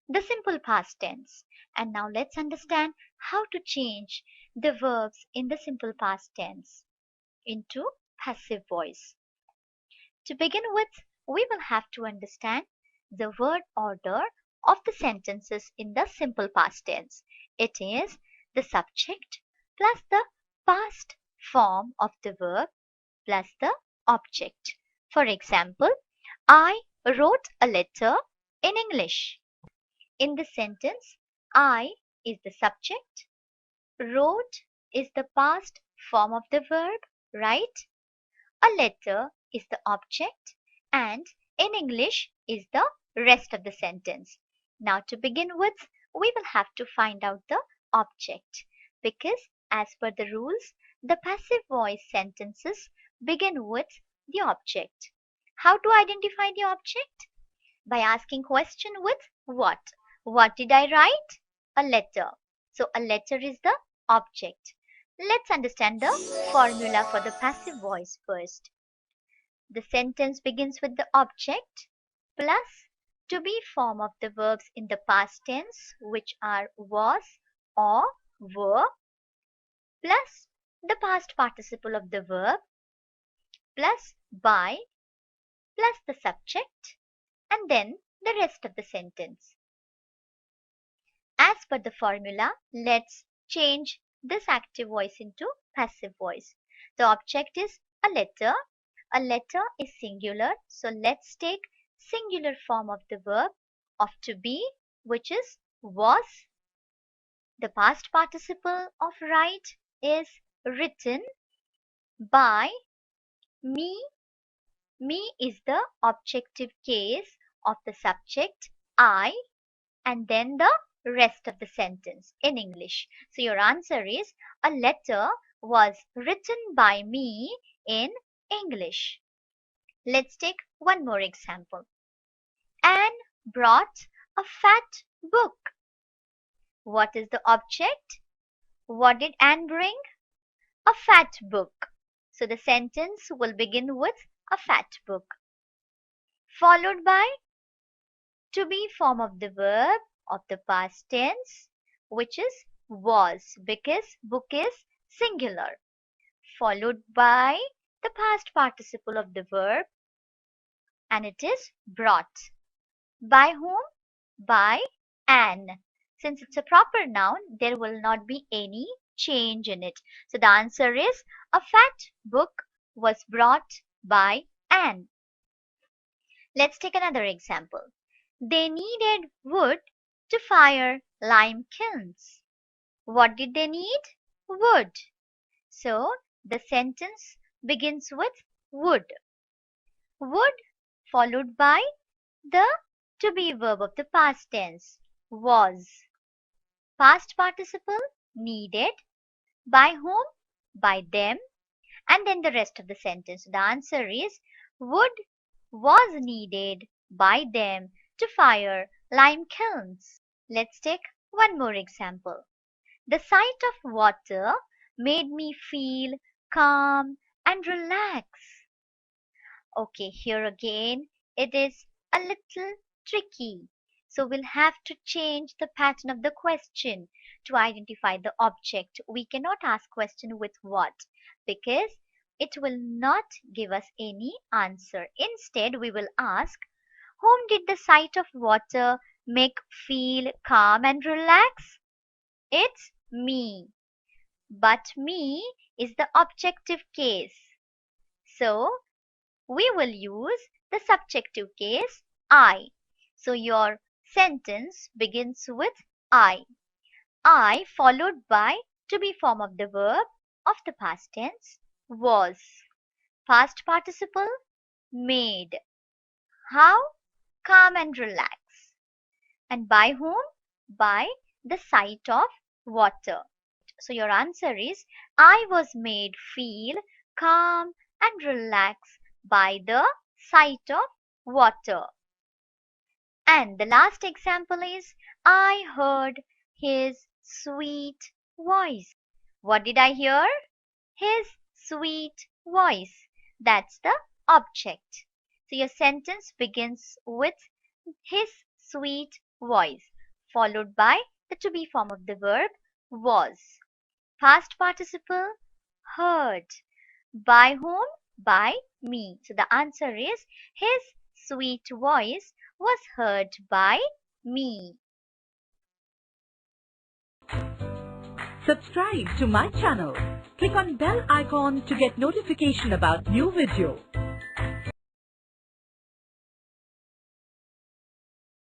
the simple past tense. And now let's understand how to change the verbs in the simple past tense into passive voice. To begin with, we will have to understand the word order of the sentences in the simple past tense. It is the subject plus the past form of the verb plus the object. For example, I wrote a letter in English. In the sentence, I is the subject, wrote is the past form of the verb, right? A letter is the object and in English is the rest of the sentence. Now to begin with, we will have to find out the object because as per the rules, the passive voice sentences begin with the object. How to identify the object? By asking question with what? What did I write? A letter. So a letter is the object. Let's understand the formula for the passive voice first. The sentence begins with the object plus to be form of the verbs in the past tense which are was or were plus the past participle of the verb plus by plus the subject and then the rest of the sentence. As per the formula, let's change this active voice into passive voice. The object is a letter. A letter is singular, so let's take singular form of the verb of to be, which is was. The past participle of write is written by me. Me is the objective case of the subject I and then the rest of the sentence in English. So your answer is a letter was written by me in English. Let's take one more example. Anne brought a fat book. What is the object? What did Anne bring? A fat book. So the sentence will begin with a fat book. Followed by to be form of the verb of the past tense, which is was because book is singular. Followed by the past participle of the verb and it is brought. By whom? By Anne. Since it's a proper noun, there will not be any change in it. So the answer is a fat book was brought by Anne. Let's take another example. They needed wood to fire lime kilns. What did they need? Wood. So the sentence begins with would. Would followed by the to be verb of the past tense was. Past participle needed. By whom? By them. And then the rest of the sentence. The answer is wood was needed by them to fire lime kilns. Let's take one more example. The sight of water made me feel calm and relaxed. Okay, here again it is a little tricky. So we'll have to change the pattern of the question to identify the object. We cannot ask question with what because it will not give us any answer. Instead, we will ask, whom did the sight of water make feel calm and relax? It's me. But me is the objective case. So, we will use the subjective case I. So, your sentence begins with I. I followed by to be form of the verb of the past tense was. Past participle made. How? Calm and relax. And by whom? By the sight of water. So your answer is I was made feel calm and relaxed by the sight of water. And the last example is I heard his sweet voice. What did I hear? His sweet voice. That's the object. So your sentence begins with his sweet voice. followed by the to be form of the verb was. Past participle heard. By whom? By me. So the answer is his sweet voice was heard by me. Subscribe to my channel. Click on bell icon to get notification about new video.